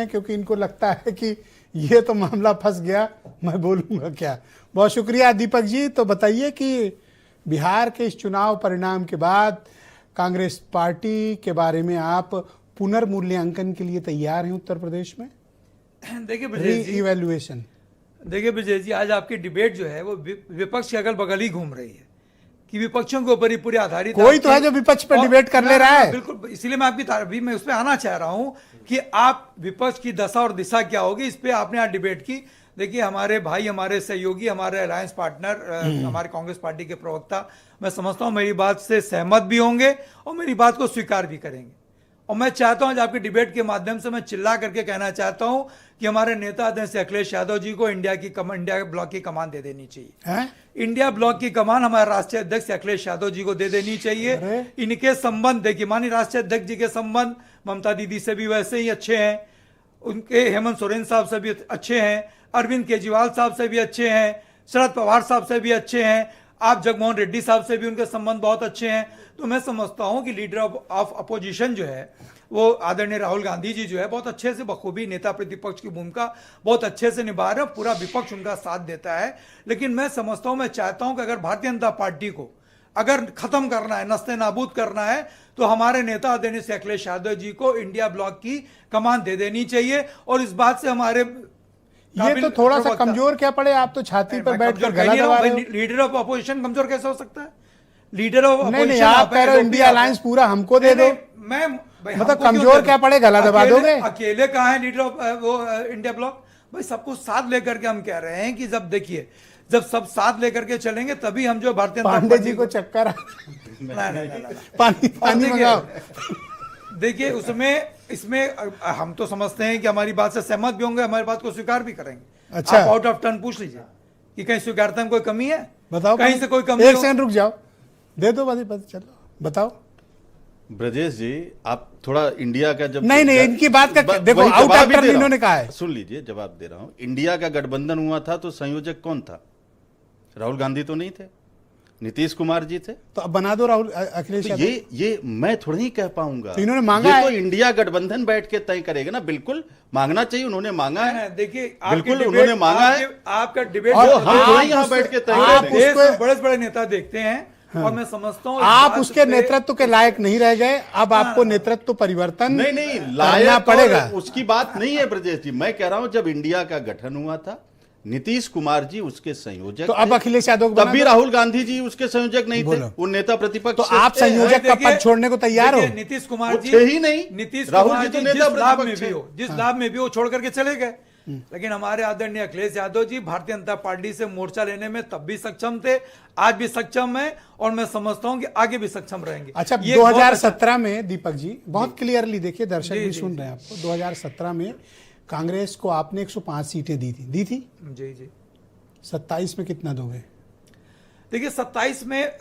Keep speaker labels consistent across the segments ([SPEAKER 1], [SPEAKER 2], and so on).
[SPEAKER 1] क्योंकि इनको लगता है कि ये तो मामला फंस गया, मैं बोलूंगा क्या। बहुत शुक्रिया दीपक जी। तो बताइए कि बिहार के इस चुनाव परिणाम के बाद कांग्रेस पार्टी के बारे में आप पुनर्मूल्यांकन के लिए तैयार हैं उत्तर प्रदेश में?
[SPEAKER 2] देखिए ब्रजेश जी,
[SPEAKER 1] इवैल्यूएशन।
[SPEAKER 2] देखिए ब्रजेश जी, आज आपकी डिबेट जो है वो विपक्ष के अगल बगल ही घूम रही है कि विपक्षों के ऊपर ही पूरी आधारित।
[SPEAKER 1] कोई तो है जो विपक्ष पर डिबेट कर ले रहा है।
[SPEAKER 2] बिल्कुल, इसीलिए मैं आपकी अभी मैं उस पर आना चाह रहा हूं कि आप विपक्ष की दशा और दिशा क्या होगी, इस पे आपने आज डिबेट की। देखिए हमारे भाई, हमारे सहयोगी, हमारे अलायंस पार्टनर, हमारे कांग्रेस पार्टी के प्रवक्ता, मैं समझता हूं मेरी बात से सहमत भी होंगे और मेरी बात को स्वीकार भी करेंगे। और मैं चाहता हूं आज आपकी डिबेट के माध्यम से मैं चिल्ला करके कहना चाहता हूं कि हमारे नेता आदरणीय अखिलेश यादव जी को इंडिया ब्लॉक की कमान दे देनी चाहिए। इंडिया ब्लॉक की कमान हमारे राष्ट्रीय अध्यक्ष अखिलेश यादव जी को दे देनी चाहिए। इनके संबंध देखिए, माननीय राष्ट्रीय अध्यक्ष जी के संबंध ममता दीदी से भी वैसे ही अच्छे हैं, उनके हेमंत सोरेन साहब से भी अच्छे हैं, अरविंद केजरीवाल साहब से भी अच्छे हैं, शरद पवार साहब से भी अच्छे हैं, आप जगमोहन रेड्डी साहब से भी उनके संबंध बहुत अच्छे हैं। तो मैं समझता हूं कि लीडर ऑफ अपोजिशन जो है वो आदरणीय राहुल गांधी जी जो है बहुत अच्छे से बखूबी नेता प्रतिपक्ष की भूमिका बहुत अच्छे से निभा रहे हैं, पूरा विपक्ष उनका साथ देता है। लेकिन मैं समझता हूं, मैं चाहता हूं कि अगर भारतीय जनता पार्टी को अगर खत्म करना है, नस्ते नाबूद करना है, तो हमारे नेता आदरणीय श्री अखिलेश यादव जी को इंडिया ब्लॉक की कमान दे देनी चाहिए। और इस बात से हमारे
[SPEAKER 1] ये तो थोड़ा सा कमजोर क्या पड़े, आप तो छाती पर बैठकर गला दबा रहे हो।
[SPEAKER 2] लीडर ऑफ अपोजिशन कमजोर कैसे हो सकता है? लीडर ऑफ
[SPEAKER 1] नहीं, आप कह रहे हो इंडिया अलायंस पूरा हमको दे दो,
[SPEAKER 2] मैं
[SPEAKER 1] मतलब कमजोर क्या पड़े, गला दबा दोगे?
[SPEAKER 2] अकेले कहाँ है लीडर ऑफ वो इंडिया ब्लॉक? भाई सबको साथ लेकर के हम कह रहे हैं कि जब देखिए, जब सब साथ लेकर के चलेंगे तभी हम जो भारतीय
[SPEAKER 1] पांडे जी को चक्कर पानी मंगाओ।
[SPEAKER 2] देखिए इसमें हम तो समझते हैं कि हमारी बात से सहमत भी होंगे, हमारी बात को स्वीकार भी करेंगे।
[SPEAKER 1] अच्छा,
[SPEAKER 2] आप आउट ऑफ टर्न पूछ लीजिए कि कहीं स्वीकारता में कोई कमी है,
[SPEAKER 1] बताओ
[SPEAKER 2] कहीं से कोई कमी।
[SPEAKER 1] एक सेकंड रुक जाओ, दे दो बात, चलो बताओ।
[SPEAKER 3] ब्रजेश जी, आप थोड़ा इंडिया का जब
[SPEAKER 1] नहीं इनकी बात का देखो, आउट ऑफ टर्न इन्होंने कहा है।
[SPEAKER 3] सुन लीजिए, जवाब दे रहा हूं। इंडिया का गठबंधन हुआ था तो संयोजक कौन था? राहुल गांधी तो नहीं थे, नीतीश कुमार जी थे।
[SPEAKER 1] तो अब बना दो राहुल अखिलेश
[SPEAKER 3] तो ये मैं थोड़ा ही कह पाऊंगा।
[SPEAKER 1] तो इन्होंने मांगा है,
[SPEAKER 3] तो इंडिया गठबंधन बैठ के तय करेगा ना। बिल्कुल मांगना चाहिए, उन्होंने मांगा है।
[SPEAKER 2] देखिए
[SPEAKER 3] बिल्कुल उन्होंने मांगा है।
[SPEAKER 2] आपका डिबेट
[SPEAKER 3] हम थोड़ा यहाँ बैठ के तय
[SPEAKER 2] बड़े बड़े नेता देखते हैं। हाँ। और मैं समझता हूँ
[SPEAKER 1] आप उसके नेतृत्व के लायक नहीं रह गए, अब आपको नेतृत्व परिवर्तन
[SPEAKER 3] नहीं
[SPEAKER 1] लाना पड़ेगा।
[SPEAKER 3] उसकी बात नहीं है ब्रजेश जी, मैं कह रहा हूं जब इंडिया का गठन हुआ था, नीतीश कुमार जी उसके संयोजक
[SPEAKER 1] तो अब अखिलेश यादव
[SPEAKER 3] तब भी राहुल गांधी जी उसके संयोजक नहीं थे, वो नेता प्रतिपक्ष।
[SPEAKER 1] तो आप संयोजक का पद छोड़ने को तैयार हो?
[SPEAKER 2] नीतीश कुमार जी
[SPEAKER 3] ही नहीं,
[SPEAKER 2] नीतीश
[SPEAKER 3] राहुल
[SPEAKER 2] कुमार
[SPEAKER 3] जी तो
[SPEAKER 2] जी
[SPEAKER 3] नेता
[SPEAKER 2] जिस लाभ में
[SPEAKER 3] प्रतिपक्ष
[SPEAKER 2] भी हो, जिस लाभ में भी वो छोड़ करके चले गए। लेकिन हमारे आदरणीय अखिलेश यादव जी भारतीय जनता पार्टी से मोर्चा लेने में तब भी सक्षम थे, आज भी सक्षम है, और मैं समझता हूं कि आगे भी सक्षम रहेंगे।
[SPEAKER 1] अच्छा, 2017 में दीपक जी बहुत क्लियरली देखिए, दर्शक भी सुन रहे हैं आपको, 2017 में कांग्रेस को आपने 105 सीटें दी थी
[SPEAKER 2] जी।
[SPEAKER 1] 27 में कितना दोगे?
[SPEAKER 2] देखिए 27 में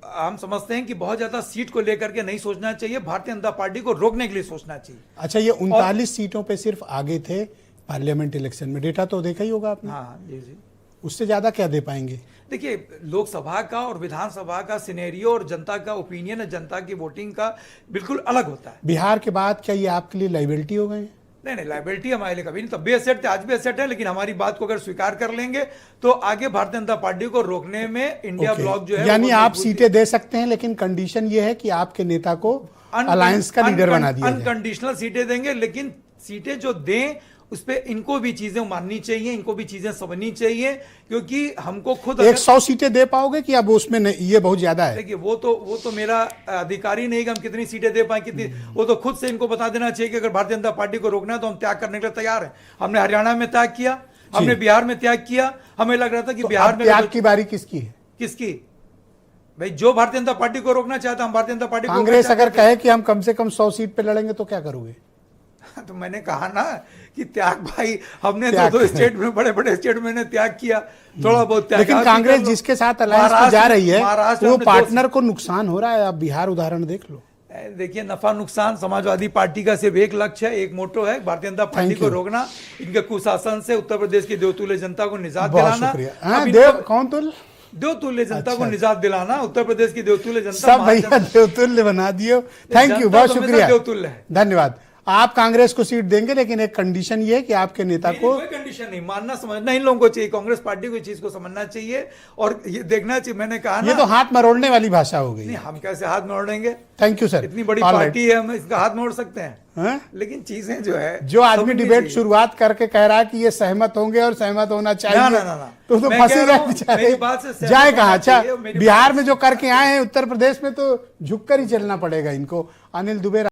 [SPEAKER 2] हम समझते हैं कि बहुत ज्यादा सीट को लेकर के नहीं सोचना चाहिए, भारतीय जनता पार्टी को रोकने के लिए सोचना चाहिए।
[SPEAKER 1] अच्छा, ये 39 सीटों पे सिर्फ आगे थे पार्लियामेंट इलेक्शन में, डेटा तो देखा ही होगा आपने।
[SPEAKER 2] हाँ जी।
[SPEAKER 1] उससे ज्यादा क्या दे पाएंगे?
[SPEAKER 2] देखिए लोकसभा का और विधानसभा का सिनेरियो और जनता का ओपिनियन है, जनता की वोटिंग का बिल्कुल अलग होता है।
[SPEAKER 1] बिहार के बाद क्या ये आपके लिए लाइबिलिटी हो गए?
[SPEAKER 2] नहीं, लाइबिलिटी हमारे लिए कभी नहीं, तब भी एसेट थे, आज भी एसेट है। लेकिन हमारी बात को अगर स्वीकार कर लेंगे तो आगे भारतीय जनता पार्टी को रोकने में इंडिया ब्लॉक जो है,
[SPEAKER 1] यानी आप सीटें दे सकते हैं, लेकिन कंडीशन ये है कि आपके नेता को अलायंस का लीडर बना दिया जाए।
[SPEAKER 2] अनकंडीशनल सीटें देंगे, लेकिन सीटें जो दें उस पे इनको भी चीजें माननी चाहिए, इनको भी चीजें समझनी चाहिए, क्योंकि हमको खुद
[SPEAKER 1] 100 सीटें दे पाओगे कि अब उसमें ये बहुत ज्यादा है?
[SPEAKER 2] देखिए वो तो मेरा अधिकारी नहीं कि हम कितनी सीटें दे पाए, कितनी, वो तो खुद से इनको बता देना चाहिए कि अगर भारतीय जनता पार्टी को रोकना है तो हम त्याग करने के लिए तैयार हैं। हमने हरियाणा में त्याग किया, हमने बिहार में त्याग किया, हमें लग रहा था कि बिहार में
[SPEAKER 1] त्याग की बारी किसकी है?
[SPEAKER 2] किसकी? भाई जो भारतीय जनता पार्टी को रोकना चाहता, हम भारतीय जनता पार्टी
[SPEAKER 1] कांग्रेस अगर कहे कि हम कम से कम 100 सीट पे लड़ेंगे तो क्या करोगे?
[SPEAKER 2] तो मैंने कहा ना कि त्याग, भाई हमने दो स्टेट में, बड़े बड़े स्टेट में त्याग किया, थोड़ा बहुत त्याग।
[SPEAKER 1] लेकिन कांग्रेस जिसके साथ अलायंस में जा रही है वो पार्टनर को नुकसान हो रहा है। आप बिहार उदाहरण देख लो।
[SPEAKER 2] देखिए नफा नुकसान, समाजवादी पार्टी का सिर्फ एक लक्ष्य है, एक मोटो है, भारतीय जनता पार्टी को रोकना, इनके कुशासन से उत्तर प्रदेश की देवतुल्य जनता को निजात दिलाना। देवतुल्य जनता को निजात दिलाना, उत्तर प्रदेश की देवतुल्य जनता
[SPEAKER 1] सब भैया देवतुल्य बना दियो। थैंक यू, बहुत शुक्रिया,
[SPEAKER 2] देवतुल्य है।
[SPEAKER 1] धन्यवाद। आप कांग्रेस को सीट देंगे, लेकिन एक कंडीशन ये है कि आपके नेता को
[SPEAKER 2] कोई कंडीशन नहीं, मानना समझना इन लोगों को चाहिए, कांग्रेस पार्टी को इस चीज को समझना चाहिए और ये देखना चाहिए। मैंने कहा
[SPEAKER 1] ये
[SPEAKER 2] ना,
[SPEAKER 1] तो हाथ मरोड़ने वाली भाषा हो गई।
[SPEAKER 2] नहीं हम कैसे हाथ मोड़ेंगे,
[SPEAKER 1] थैंक यू सर।
[SPEAKER 2] इतनी बड़ी
[SPEAKER 1] All right.
[SPEAKER 2] पार्टी है, हम इसका हाथ मोड़ सकते हैं।
[SPEAKER 1] हाँ?
[SPEAKER 2] लेकिन चीजें जो है
[SPEAKER 1] जो आदमी
[SPEAKER 2] समझनी
[SPEAKER 1] डिबेट
[SPEAKER 2] चाहिए।
[SPEAKER 1] शुरुआत करके कह रहा है कि ये सहमत होंगे और सहमत होना चाहिए,
[SPEAKER 2] ना।
[SPEAKER 1] तो
[SPEAKER 2] मैं
[SPEAKER 1] फंसे
[SPEAKER 2] कह रहा हूं,
[SPEAKER 1] बेचारे।
[SPEAKER 2] मेरी बात से सहमत
[SPEAKER 1] जाए
[SPEAKER 2] होना
[SPEAKER 1] कहाँ? अच्छा,
[SPEAKER 2] चाहिए, मेरी
[SPEAKER 1] बिहार
[SPEAKER 2] बात
[SPEAKER 1] में जो करके आए हैं, उत्तर प्रदेश में तो झुककर ही चलना पड़ेगा इनको। अनिल दुबे।